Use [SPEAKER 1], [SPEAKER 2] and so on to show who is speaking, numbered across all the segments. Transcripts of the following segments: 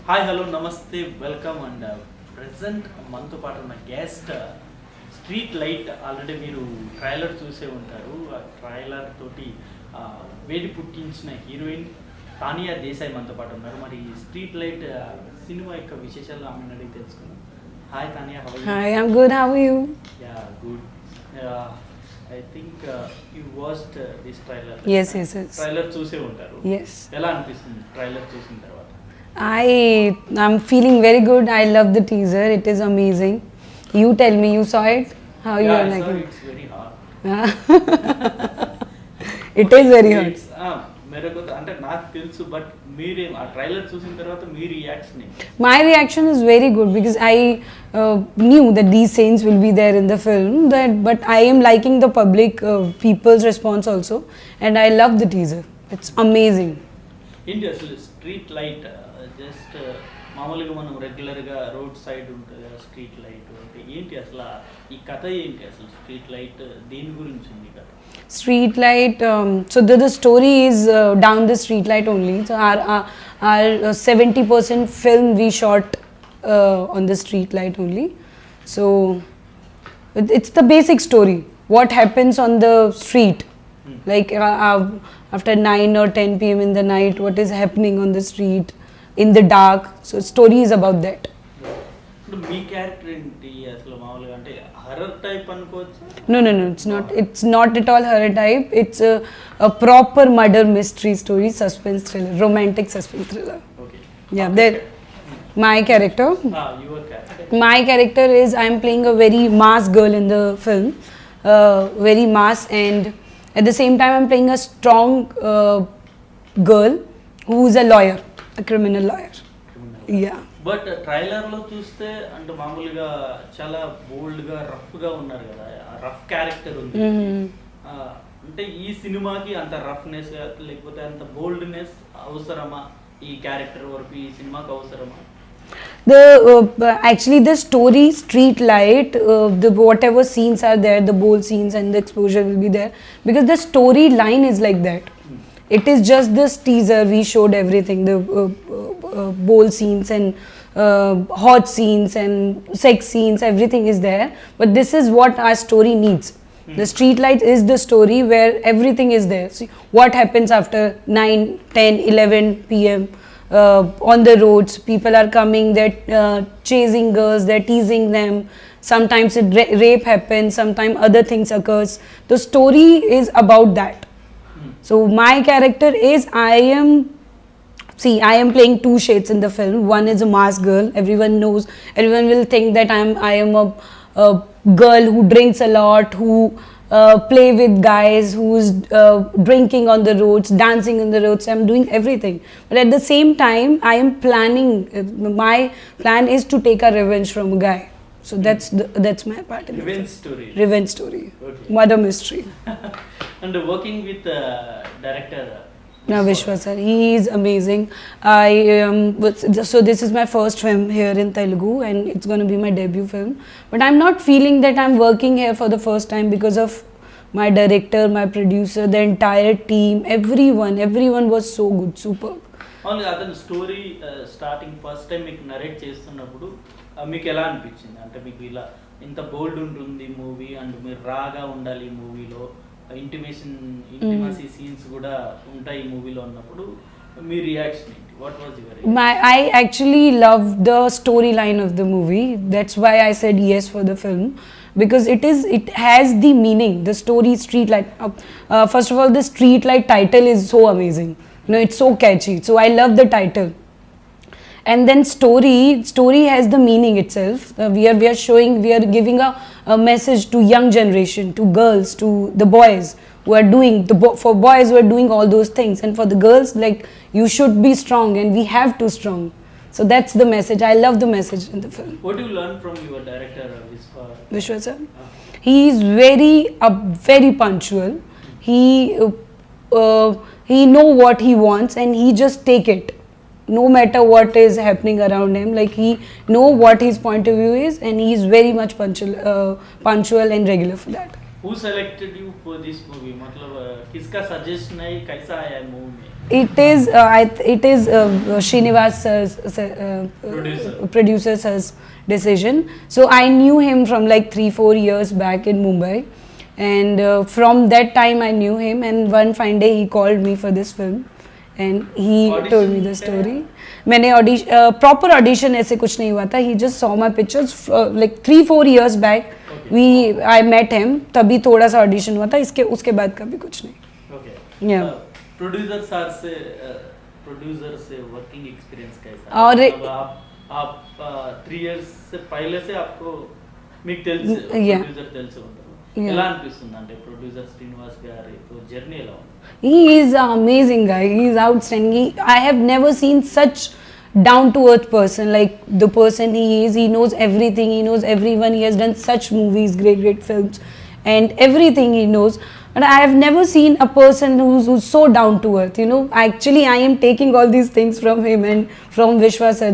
[SPEAKER 1] Hi hello నమస్తే welcome and present మనతో పాటు ఉన్న గెస్ట్ స్ట్రీట్ లైట్. ఆల్రెడీ మీరు ట్రైలర్ చూసే ఉంటారు. ఆ ట్రైలర్ తోటి వేడి పుట్టించిన హీరోయిన్ తానియా దేశాయ్ మనతో పాటు ఉన్నారు. మరి స్ట్రీట్ లైట్ సినిమా యొక్క విశేషాలు ఆమెను అడిగి తెలుసుకుందాం. Hi Tanya, how are you?
[SPEAKER 2] Hi, I'm good. How are you?
[SPEAKER 1] Yeah good. I think you watched this trailer.
[SPEAKER 2] Yes.
[SPEAKER 1] Trailer చూసే ఉంటారు.
[SPEAKER 2] Yes.
[SPEAKER 1] ఎలా అనిపిస్తుంది ట్రైలర్ చూసిన తర్వాత?
[SPEAKER 2] I'm feeling very good. I love the teaser. It is amazing. You tell me, you saw it? How you are liking it?
[SPEAKER 1] It's very hard.
[SPEAKER 2] It is very hard.
[SPEAKER 1] మెరకు అంటే నాకు తెలుసు, but మీరేం ఆ trailer చూసిన తర్వాత మీ reaction ఏంటి?
[SPEAKER 2] My reaction is very good because I knew that these scenes will be there in the film. But I am liking the public people's response also, and I love the teaser. It's amazing.
[SPEAKER 1] ఏంటి అసలు street light? Just మామూలుగా మనం రెగ్యులర్గా road side ఉంటుంది కదా street light అంటే ఏంటి అసలు ఈ కథ ఏంటి? అసలు స్ట్రీట్ లైట్ దేని గురించి ఉంది కథ?
[SPEAKER 2] Street light. So the story is down the street light only. So our 70% film we shot on the street light only. So it's the basic story. What happens on the street? Like after 9 or 10 p.m. in the night, what is happening on the street in the dark? So story is about that.
[SPEAKER 1] ఇప్పుడు మీ character ఏంటి అసలు? మామూలుగా అంటే horror type అనుకోవచ్చు?
[SPEAKER 2] No. It's not at all horror type. It's a proper murder mystery story, suspense thriller, romantic suspense thriller.
[SPEAKER 1] Okay.
[SPEAKER 2] Yeah, there. My character.
[SPEAKER 1] Your character.
[SPEAKER 2] My character is I'm playing a very mass girl in the film, very mass, and at the same time I'm playing a strong girl who's a lawyer, a criminal lawyer. Yeah.
[SPEAKER 1] But ట్రైలర్లో చూస్తే అంటే మామూలుగా చాలా బోల్డ్గా రఫ్గా ఉన్నారు కదా, rough character ఉంది. అంటే ఈ సినిమాకి అంత రఫ్నెస్ లేకపోతే అంత బోల్డ్నెస్ అవసరమా? ఈ క్యారెక్టర్ వరకు ఈ సినిమాకి అవసరమా?
[SPEAKER 2] Actually the story Street Light, the whatever scenes are there, the bold scenes and the exposure will be there because the storyline is like that. It is just this teaser we showed everything, the bold scenes and hot scenes and sex scenes, everything is there, but this is what our story needs. The Street Light is the story where everything is there. See what happens after 9, 10, 11 p.m. On the roads, people are coming, they're chasing girls, they're teasing them. Sometimes rape happens, sometimes other things occurs. The story is about that. So my character is I am playing two shades in the film. One is a mass girl. Everyone knows, everyone will think that I am a girl who drinks a lot, who play with guys, who's drinking on the roads, dancing on the roads. I'm doing everything. But at the same time, I am planning, my plan is to take a revenge from a guy. So that's my part in the
[SPEAKER 1] Revenge
[SPEAKER 2] film.
[SPEAKER 1] story.
[SPEAKER 2] Revenge story.
[SPEAKER 1] Okay.
[SPEAKER 2] Murder mystery.
[SPEAKER 1] And working with director
[SPEAKER 2] Now Vishwa sir, he is amazing. So this is my first film here in Telugu and it's going to be my debut film. But I'm not feeling that I'm working here for the first time because of my director, my producer, the entire team, everyone was so good, superb.
[SPEAKER 1] అవును. అతను story starting first time మీకు narrate చేస్తున్నప్పుడు మీకు ఎలా అనిపించింది? అంటే మీకు ఇలా ఇంత బోల్డ్ ఉంటుంది మూవీ అండ్ మీరు రాగా ఉండాలి ఈ మూవీలో, ఇంటిమసీ సీన్స్ కూడా ఉంటాయి ఈ మూవీలో అన్నప్పుడు మీ రియాక్షన్ ఏంటి? What was your?
[SPEAKER 2] I actually love the storyline of the movie. That's why I said yes for the film because it has the meaning. The story Street Light. First of all, the Street Light title is so amazing. You know, it's so catchy. So I love the title. And then story has the meaning itself. We are giving a message to young generation, to girls, to the boys who are doing for boys who are doing all those things, and for the girls, like, you should be strong and we have to strong. So that's the message. I love the message in the film.
[SPEAKER 1] What do you learn from your director
[SPEAKER 2] Vishwa sir? He is very punctual. He know what he wants and he just take it. No matter what is happening around him, like he know what his point of view is and he is very much punctual and regular for that.
[SPEAKER 1] Who selected you for this movie? मतलब किसका suggestion है, कैसा आया movie में?
[SPEAKER 2] it is Srinivas producer sir's decision. So I knew him from like 3-4 years back in Mumbai, and from that time I knew him. And one fine day he called me for this film, and he told me the story. मैंने proper audition ऐसे कुछ नहीं हुआ था. He just saw my pictures like 3-4 years back. I met him. तभी थोड़ा सा audition हुआ था. उसके बाद कभी कुछ नहीं.
[SPEAKER 1] Okay.
[SPEAKER 2] Yeah.
[SPEAKER 1] प्रोड्यूसर से वर्किंग एक्सपीरियंस कैसा?
[SPEAKER 2] और
[SPEAKER 1] आप 3 years से पहले से आपको మీకు తెలుసు
[SPEAKER 2] Yeah.
[SPEAKER 1] ప్రొడ్యూసర్ తెలుసు ఉంటారు.
[SPEAKER 2] Yeah.
[SPEAKER 1] ఎలా అనిపిస్తుంది అంటే ప్రొడ్యూసర్ శ్రీనివాస్ గారి జర్నీ ఎలా ఉంది?
[SPEAKER 2] He is an amazing guy. He is outstanding. I have never seen such down to earth person, like the person he is. He knows everything. He knows everyone. He has done such movies, great films, and everything he knows. But I have never seen a person who's so down to earth. You know, actually, I am taking all these things from him and from Vishwa sir.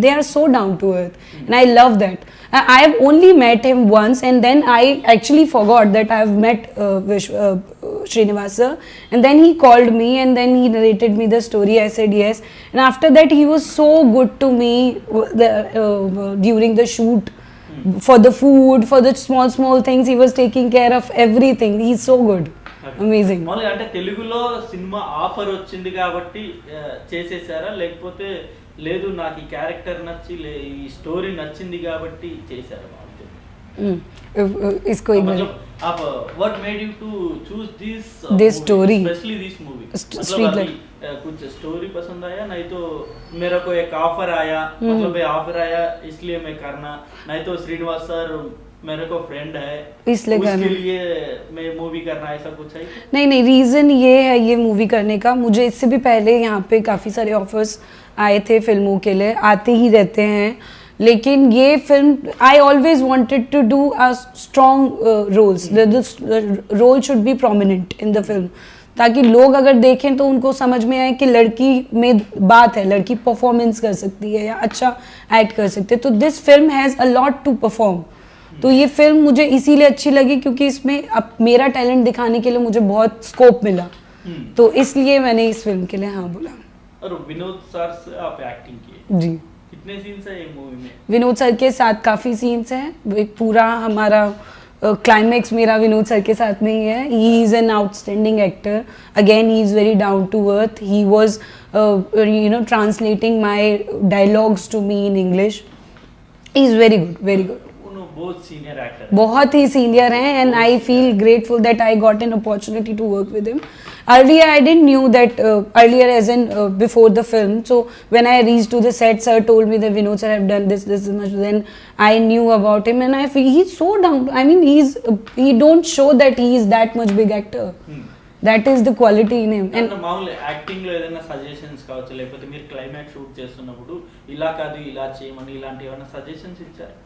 [SPEAKER 2] They are so down to earth, and I love that. I have only met him once, and then I actually forgot that I have met Srinivas sir. And then he called me, and then he narrated me the story. I said yes, and after that he was so good to me during the shoot. For the food, for the small things, he was taking care of everything. He's so good. Amazing.
[SPEAKER 1] మామూలుగా అంటే తెలుగులో cinema offer వచ్చింది కాబట్టి చేసేసారా, లేకపోతే లేదు నాకు ఈ character నచ్చి ఈ స్టోరీ నచ్చింది కాబట్టి చేశారా?
[SPEAKER 2] इसको एक
[SPEAKER 1] मतलब आप what made you to choose this
[SPEAKER 2] This
[SPEAKER 1] movie,
[SPEAKER 2] story.
[SPEAKER 1] especially this movie?
[SPEAKER 2] Street
[SPEAKER 1] मतलब
[SPEAKER 2] light.
[SPEAKER 1] अभी कुछ स्टोरी पसंद आया, नहीं तो मेरे को एक ऑफर आया, मतलब ये ऑफर आया इसलिए मैं करना, नहीं तो श्रीनिवास सर मेरे को फ्रेंड है
[SPEAKER 2] इसलिए
[SPEAKER 1] उसके
[SPEAKER 2] करना।
[SPEAKER 1] लिए मैं मूवी करना, ऐसा कुछ है?
[SPEAKER 2] नहीं, रीज़न ये है ये मूवी करने का. मुझे इससे भी पहले यहाँ पे काफ़ी सारे ऑफर्स आए थे फिल्मों के लिए, आते ही रहते हैं. लेकिन ये film I always wanted to do a strong roles. The role should be prominent in the film, ताकि लोग अगर देखें तो उनको समझ में आए कि लड़की में बात है, लड़की परफॉर्मेंस कर सकती है या अच्छा एक्ट कर सकती है. तो this film has a lot to perform. तो ये फिल्म मुझे इसीलिए अच्छी लगी क्योंकि इसमें अब मेरा टैलेंट दिखाने के लिए मुझे बहुत स्कोप मिला. तो इसलिए मैंने इस फिल्म के लिए हाँ बोला.
[SPEAKER 1] और विनोद सर से आप एक्टिंग किए,
[SPEAKER 2] जी.
[SPEAKER 1] कितने सीन्स है ये मूवी में?
[SPEAKER 2] विनोद सर के साथ काफ़ी सीन्स हैं. एक पूरा हमारा क्लाइमैक्स मेरा विनोद सर के साथ में ही है. He is an outstanding actor. Again he is very down to earth. He was translating my dialogues to me in English. He is very good, very good.
[SPEAKER 1] बहुत सीनियर एक्टर,
[SPEAKER 2] बहुत ही senior हैं, and I feel grateful that I got an opportunity to work with him. Earlier I didn't knew that earlier as in before the film. So when I reached to the set, sir told me that Vinod sir have done this much. Then I knew about him, and I feel he's so down. I mean he don't show that he is that much big actor. That is the quality in him. And
[SPEAKER 1] మామూలు acting లో ఏదైనా suggestions కావచ్చు, లేకపోతే మీరు climax shoot చేస్తున్నప్పుడు ఇలా కాదు ఇలా చేయమని ఇలాంటి ఏమైనా సజెషన్స్ ఇచ్చారు?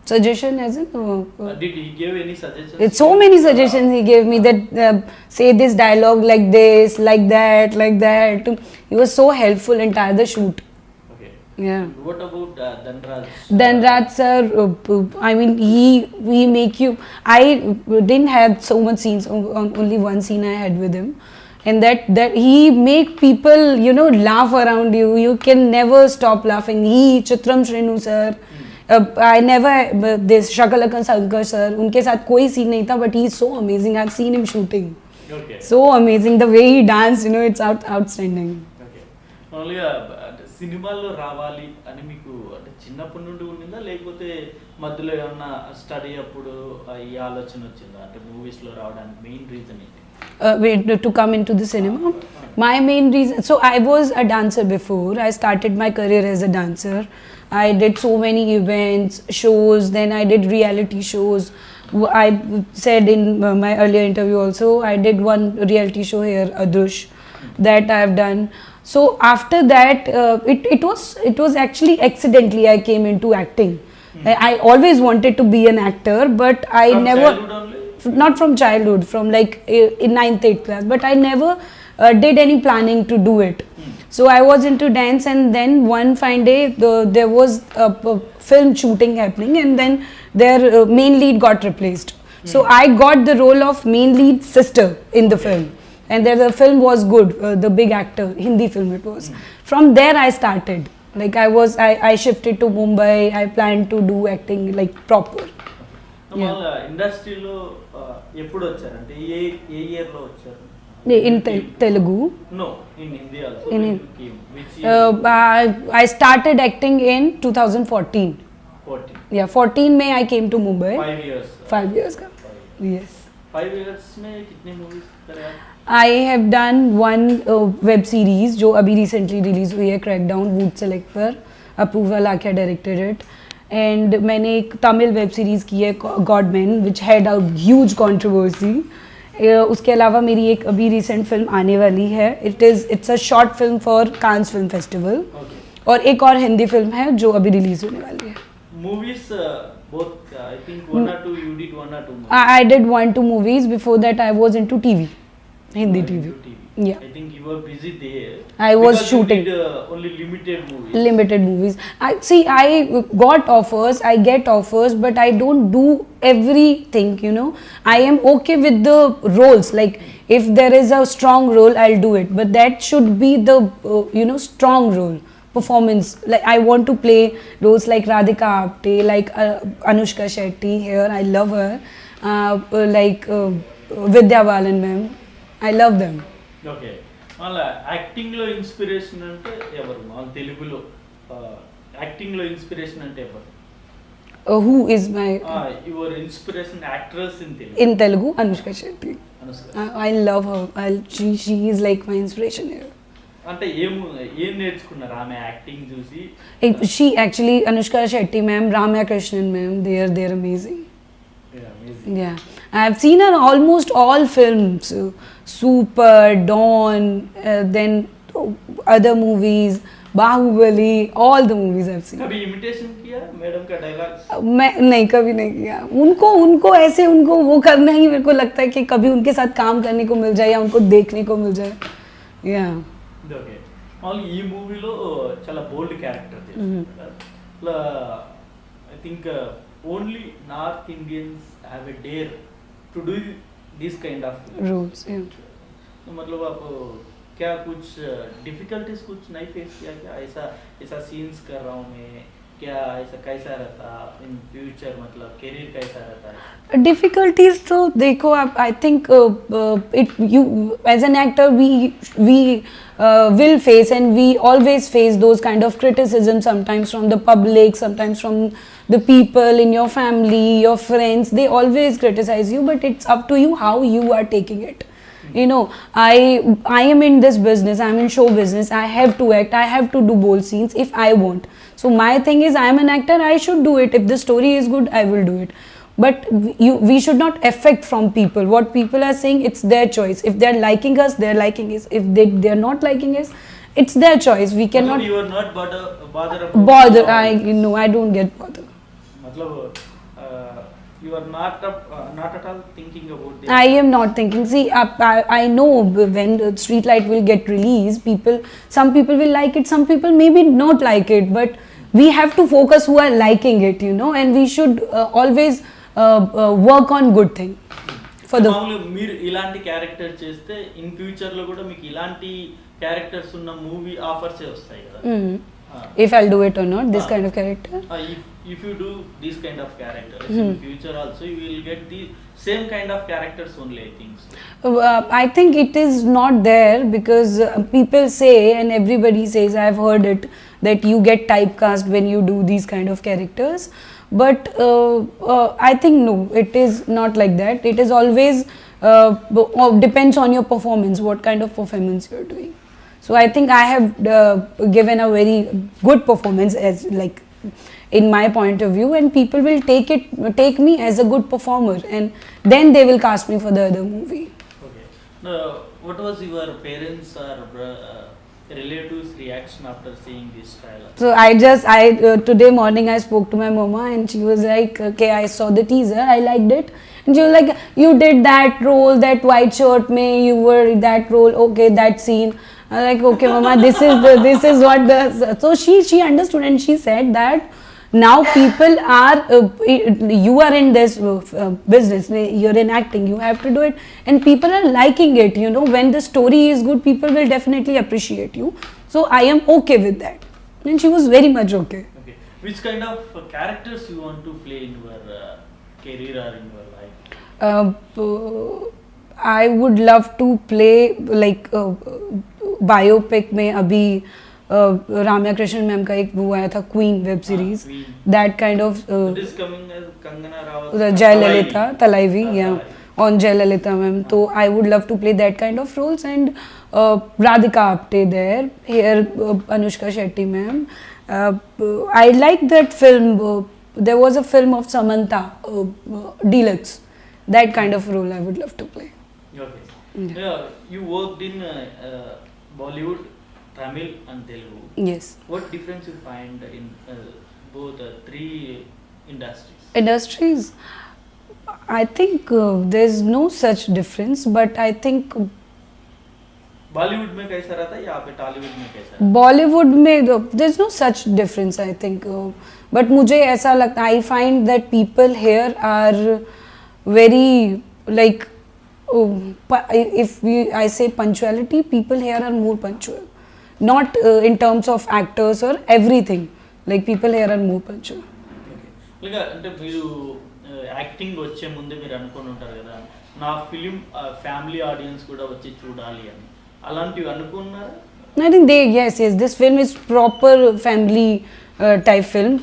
[SPEAKER 2] suggestion as in
[SPEAKER 1] Did he give any suggestions?
[SPEAKER 2] it's so many suggestions he gave me that say this dialogue like this, like that, like that. He was so helpful entire the shoot.
[SPEAKER 1] Okay.
[SPEAKER 2] Yeah.
[SPEAKER 1] What about Dhanraj?
[SPEAKER 2] Dhanraj sir, I mean he make you. I didn't have so much scenes. Only one scene I had with him, and that he make people laugh around you. You can never stop laughing. He Chitram Shrenu sir. I never this Shakalaka Shankar sir. उनके साथ कोई scene नहीं था, but he is so amazing. I've seen him shooting.
[SPEAKER 1] Okay.
[SPEAKER 2] So amazing the way he danced. It's outstanding.
[SPEAKER 1] Okay. మామూలుగా సినిమాల్లో రావాలి అని మీకు అంటే చిన్నప్పటి నుండి ఉండిందా, లేకపోతే మధ్యలో ఏమన్నా స్టడీ అప్పుడు ఈ ఆలోచన వచ్చిందా? అంటే మూవీస్ లో రావడానికి మెయిన్ రీజన్ ఏంటి?
[SPEAKER 2] To come into the cinema, my main reason. So I was a dancer before. I started my career as a dancer. I did so many events, shows. Then I did reality shows. I said in my earlier interview also, I did one reality show here, Adrush, that I have done. So after that, it was actually accidentally I came into acting. I always wanted to be an actor, but I
[SPEAKER 1] From
[SPEAKER 2] never.
[SPEAKER 1] childhood only?
[SPEAKER 2] Not from childhood, from like in 9th 8th class, but I never did any planning to do it. So I was into dance, and then one fine day there was a film shooting happening, and then their main lead got replaced. So I got the role of main lead sister in the film. and there the film was good. The big actor, Hindi film it was. From there I started. Like I shifted to Mumbai. I planned to do acting like proper.
[SPEAKER 1] వాళ్ళ ఇండస్ట్రీలో ఎప్పుడు వచ్చారంటే ఏ ఏ year లో వచ్చారు?
[SPEAKER 2] In Telugu.
[SPEAKER 1] No, in Hindi also.
[SPEAKER 2] In
[SPEAKER 1] Which year?
[SPEAKER 2] I started acting in 2014.
[SPEAKER 1] 14.
[SPEAKER 2] Yeah, 14 May I came to Mumbai.
[SPEAKER 1] 5 years.
[SPEAKER 2] 5 years का. Yes.
[SPEAKER 1] 5 years में कितने movies करे आप?
[SPEAKER 2] I have done one web series जो अभी recently release हुई है, Crackdown, Woot Select पर. Apurva Lakhia directed it. And मैंने एक तमिल वेब सीरीज़ की है Godman, which had a huge controversy. उसके अलावा मेरी एक अभी रिसेंट फिल्म आने वाली है. It's a short film for Cannes Film Festival.
[SPEAKER 1] Okay.
[SPEAKER 2] और एक और हिंदी फिल्म है जो अभी रिलीज होने वाली है.
[SPEAKER 1] Movies, both I think 1 or 2 you did 1 or 2 movies.
[SPEAKER 2] I did 1-2 movies. Before that I was into TV, Hindi
[SPEAKER 1] You were
[SPEAKER 2] TV.
[SPEAKER 1] into TV.
[SPEAKER 2] Yeah.
[SPEAKER 1] I think you were busy there.
[SPEAKER 2] I was
[SPEAKER 1] Because
[SPEAKER 2] shooting.
[SPEAKER 1] You did, only limited movies.
[SPEAKER 2] Limited movies. I got offers, I get offers, but I don't do everything, you know. I am okay with the roles. Like if there is a strong role, I'll do it. But that should be the strong role. Performance. Like I want to play roles like Radhika Apte, like Anushka Shetty here. I love her. Like Vidya Balan ma'am. I love them.
[SPEAKER 1] Okay మళ్ళీ యాక్టింగ్లో inspiration అంటే ఎవరు? మన తెలుగులో యాక్టింగ్లో inspiration అంటే ఎవరు?
[SPEAKER 2] Who is my
[SPEAKER 1] your inspiration actress in Telugu?
[SPEAKER 2] in Telugu? Anushka Shetty.
[SPEAKER 1] Anushka.
[SPEAKER 2] I love her. She is like my inspiration here.
[SPEAKER 1] అంటే ఏం నేర్చుకున్నారు ఆమె యాక్టింగ్ చూసి?
[SPEAKER 2] She actually, Anushka Shetty ma'am, Ramya Krishnan ma'am, they're amazing.
[SPEAKER 1] Amazing.
[SPEAKER 2] Yeah, I have seen her almost all films, Super, Dawn, then other movies, Bahubali, all the movies I've seen.
[SPEAKER 1] कभी imitation किया madam का dialogue?
[SPEAKER 2] मैं नहीं, कभी नहीं किया. उनको ऐसे उनको वो करना ही मेरे को लगता है कि कभी उनके साथ काम करने को मिल जाए या उनको देखने को मिल जाए. Yeah.
[SPEAKER 1] ఓకే మామూలు ఈ మూవీలో చాలా బోల్డ్ character I think only north Indians have a dare to do this kind of
[SPEAKER 2] Roles, yeah.
[SPEAKER 1] तो मतलब आप क्या कुछ डिफिकल्टीज कुछ नहीं फेस किया क्या? ऐसा सीन्स कर रहा हूँ मैं, क्या ऐसा कैसा रहता इन फ्यूचर, मतलब करियर कैसा रहता है?
[SPEAKER 2] Difficulties तो देखो आप, I think you as an actor we will face, and we always face those kind of criticism, sometimes from the public, sometimes from the people in your family, your friends. They always criticize you, but it's up to you how you are taking it. You know, I am in this business, I'm in show business. I have to act, I have to do bold scenes if I want. So my thing is, I am an actor, I should do it. If the story is good, I will do it. But we should not affect from people. What people are saying, it's their choice. If they're liking us, they're liking us. If they're not liking us, it's their choice. We cannot
[SPEAKER 1] you are not bother
[SPEAKER 2] bother. I don't get bothered.
[SPEAKER 1] मतलब you are not at all thinking about the
[SPEAKER 2] I am not thinking. See, I know when the Streetlight will get released, some people will like it, some people maybe not like it, but we have to focus who are liking it, you know, and we should always work on good thing for the.
[SPEAKER 1] మామూలుగా మీరు ఇలాంటి character చేస్తే in future లో కూడా మీకు ఇలాంటి characters ఉన్న movie offers వస్తాయి కదా?
[SPEAKER 2] If I'll do it or not, this kind of character.
[SPEAKER 1] If you do this kind of characters in future also, you will get the same kind of characters only, I think so.
[SPEAKER 2] I think it is not there because people say, and everybody says, I've heard it, that you get typecast when you do these kind of characters. But I think no, it is not like that. It is always depends on your performance, what kind of performance you're doing. So I think I have given a very good performance, as like in my point of view, and people will take me as a good performer, and then they will cast me for the other movie.
[SPEAKER 1] Okay. Now, what was your parents or relatives' reaction after seeing this trailer?
[SPEAKER 2] So today morning I spoke to my mama, and she was like, okay, I saw the teaser, I liked it. And she was like, you did that role, that white shirt mein, you were that role, okay, that scene. I was like, okay mama, this is what the. So she understood, and she said that Now people are, you are in this business, you're in acting, you have to do it, and people are liking it. You know, when the story is good, people will definitely appreciate you. So I am okay with that, and she was very much okay.
[SPEAKER 1] Okay. Which kind of characters you want to play in your career or in your life?
[SPEAKER 2] I would love to play like biopic में अभी Ramya Krishnan ma'am का एक वो आया था queen web series
[SPEAKER 1] Queen.
[SPEAKER 2] That kind of
[SPEAKER 1] It is coming as Kangana Ranaut.
[SPEAKER 2] Jayalalithaa Thalaivi या
[SPEAKER 1] Talaivi.
[SPEAKER 2] on Jayalalitha ma'am. So I would love to play that kind of roles, and Radhika Apte there, here Anushka Shetty ma'am. I like that film. There was a film of Samantha, Deluxe. That kind of role I would love to play.
[SPEAKER 1] Okay. Yeah, you worked in Bollywood, Tamil and Telugu.
[SPEAKER 2] Yes.
[SPEAKER 1] What difference you find in both three industries?
[SPEAKER 2] Industries. I think there's no such difference, but I think
[SPEAKER 1] Bollywood में कैसा रहता है या पे टॉलीवुड में कैसा रहता है?
[SPEAKER 2] Bollywood में there's no such difference, I think. But मुझे ऐसा लगता, I find that people here are very like, I say punctuality, people here are more punctual. Not in terms of actors or everything. Like people here are more punctual.
[SPEAKER 1] Okay. Like అంటే మీరు acting వచ్చే ముందే మీరు అనుకొని ఉంటారు కదా, నా film family audience కూడా వచ్చి చూడాలి అని, అలాంటివి అనుకున్నారా?
[SPEAKER 2] I think yes, this film is proper family type film.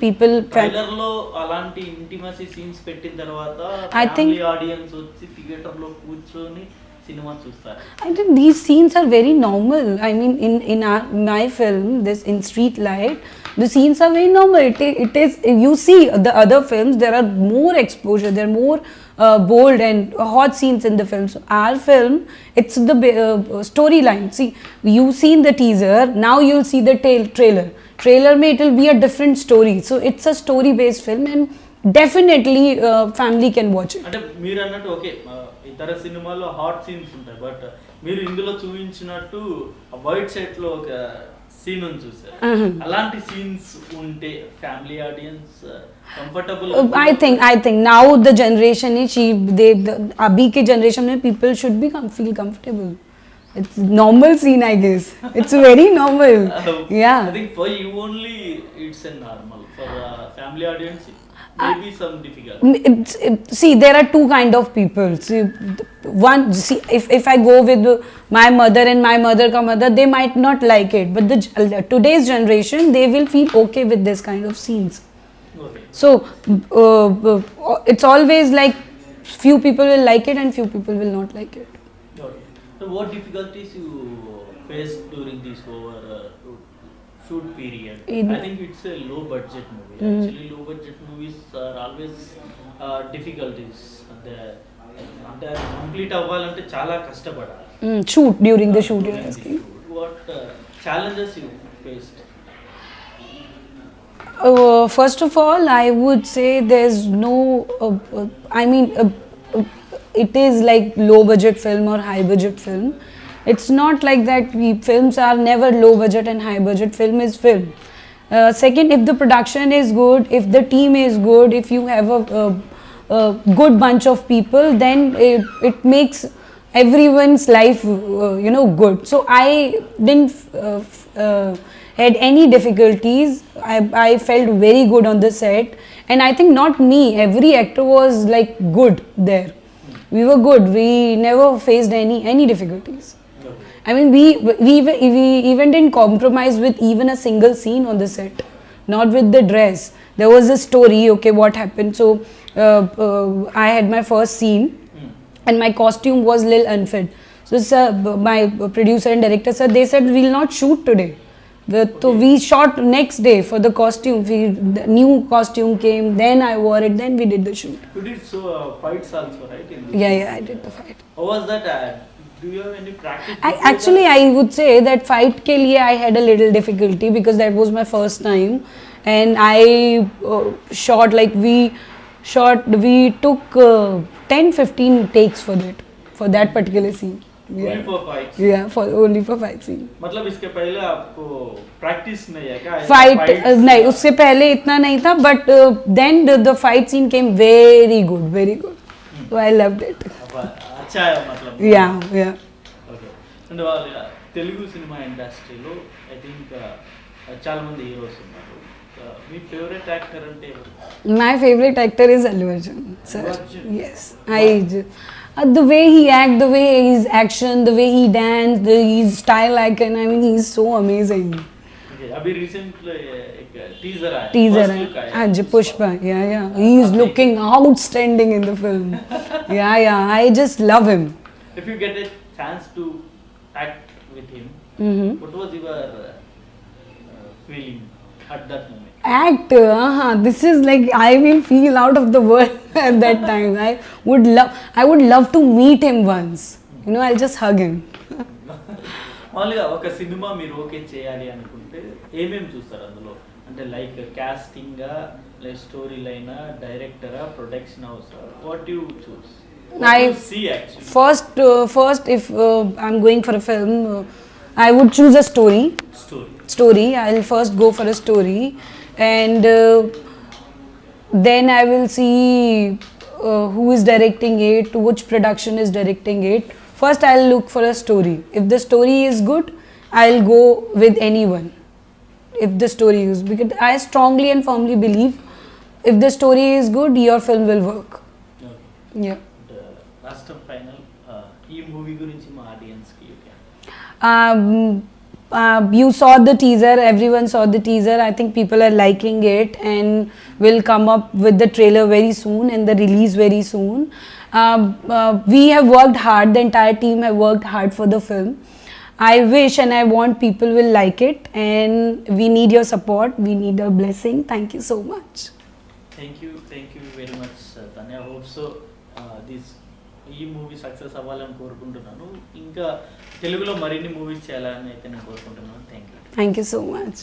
[SPEAKER 1] Trailer లో అలాంటి ఇంటిమసీ సీన్స్ పెట్టిన తర్వాత
[SPEAKER 2] I think-
[SPEAKER 1] ఫ్యామిలీ ఆడియన్స్ వచ్చి థియేటర్ లో కూర్చొని సినిమా చూస్తారు.
[SPEAKER 2] I think these scenes are very normal. I mean, in my film, this in Street Light, the scenes are very normal. It is, you see the other films, there are more exposure, there are more bold and hot scenes in the film. So our film, it's the storyline. See, you've seen the teaser, now you'll see the trailer. Trailer may it will be a different story. So it's a story based film, and definitely family can watch it.
[SPEAKER 1] అంటే మీరు అన్నట్టు okay, ఇతర సినిమాలో hot scenes ఉంటాయి, but మీరు ఇందులో చూపించినట్టు white set లో ఒక సీన్ ఉంది చూసారు, అలాంటి సీన్స్ ఉంటే family audience comfortable.
[SPEAKER 2] I think now the generation is abhi ke generation mein people should be feel comfortable. It's normal scene, I guess. It's very normal. Yeah.
[SPEAKER 1] I think for you only it's a normal, for family audience maybe some difficult.
[SPEAKER 2] See, there are two kind of people. See, if I go with my mother and my mother ka mother, they might not like it, but today's generation, they will feel okay with this kind of scenes.
[SPEAKER 1] Okay.
[SPEAKER 2] So it's always like few people will like it and few people will not like it.
[SPEAKER 1] Okay. So what difficulties you faced during this shoot period? I think it's a low budget movie. Actually, low budget movies are always difficulties. అంటే complete అవ్వాలంటే చాలా కష్టపడాలి.
[SPEAKER 2] Shoot, during the shoot, you're asking.
[SPEAKER 1] What challenges you faced?
[SPEAKER 2] First of all, I would say there's no, I mean, it is like low budget film or high budget film. It's not like that. Films are never low budget and high budget. Film is film. Second, if the production is good, if the team is good, if you have a good bunch of people, then it makes everyone's life, good. So I didn't had any difficulties. I felt very good on the set, and I think not me, every actor was like good there. We were good. We never faced any difficulties. I mean, we even didn't compromise with even a single scene on the set. Not with the dress. There was a story. Okay, what happened? So I had my first scene, and my costume was little unfit. So sir, my producer and director said, they said we'll not shoot today. So we shot next day for the costume. The new costume came, then I wore it, then we did the shoot.
[SPEAKER 1] You did fights also, right?
[SPEAKER 2] Yeah, I did the fight.
[SPEAKER 1] How was that? Do you have any practice?
[SPEAKER 2] I would say that fight ke liye I had a little difficulty because that was my first time, and I shot like we took 10-15 takes for that particular scene.
[SPEAKER 1] Only for fights.
[SPEAKER 2] Yeah, for only for fight scene.
[SPEAKER 1] मतलब इसके पहले आपको practice नहीं है क्या?
[SPEAKER 2] Fight
[SPEAKER 1] Fights,
[SPEAKER 2] नहीं, उससे पहले इतना नहीं था, but then the fight scene came very good. So I loved it.
[SPEAKER 1] अब अच्छा है मतलब.
[SPEAKER 2] Yeah.
[SPEAKER 1] ఓకే. అండ్ వాళ్ళ తెలుగు సినిమా ఇండస్ట్రీలో ఐ థింక్ చాలా మంది హీరోస్ ఉన్నారు. మీ ఫేవరెట్ యాక్టర్ అంటే ఎవరు?
[SPEAKER 2] My favorite actor is Allu Arjun, sir.
[SPEAKER 1] Allu Arjun?
[SPEAKER 2] Yes. The way he act, the way his action, the way he dance, his style icon, I mean, he's so amazing.
[SPEAKER 1] Okay, अभी recently एक teaser आया.
[SPEAKER 2] Teaser,
[SPEAKER 1] First look आया.
[SPEAKER 2] Haan ji, Pushpa, yeah. He is looking outstanding in the film. Yeah, I just love him.
[SPEAKER 1] If you get a chance to act with him, what was your feeling at that moment?
[SPEAKER 2] Act, this is like I will feel out of the world at that time. I would love to meet him once. You know, I'll just hug him.
[SPEAKER 1] మామూలుగా ఒక cinema మీరు okay చేయాలి అనుకుంటే ఏమేమి చూస్తారు అందులో? అంటే like కాస్టింగా, లైక్ స్టోరీ లైనా, డైరెక్టరా, production house, what you choose? See actually.
[SPEAKER 2] First, if I'm going for a film, I would choose a story. I'll first go for a story, and then I will see who is directing it, which production is directing it. First, I'll look for a story. If the story is good, I'll go with anyone. If the story is, because I strongly and firmly believe, if the story is good, your film will work.
[SPEAKER 1] Okay.
[SPEAKER 2] Yeah.
[SPEAKER 1] Last final ఈ movie గురించి మా ఆడియన్స్కి
[SPEAKER 2] You saw the teaser, everyone saw the teaser. I think people are liking it and will come up with the trailer very soon and the release very soon. We have worked hard, the entire team have worked hard for the film. I wish and I want people will like it, and we need your support, we need your blessing. Thank you so much.
[SPEAKER 1] Thank you very much Tanya. Hope so ఈ movie success అవ్వాలని కోరుకుంటున్నాను. ఇంకా తెలుగులో మరిన్ని movies చేయాలని అయితే నేను కోరుకుంటున్నాను. Thank you
[SPEAKER 2] Thank you so much.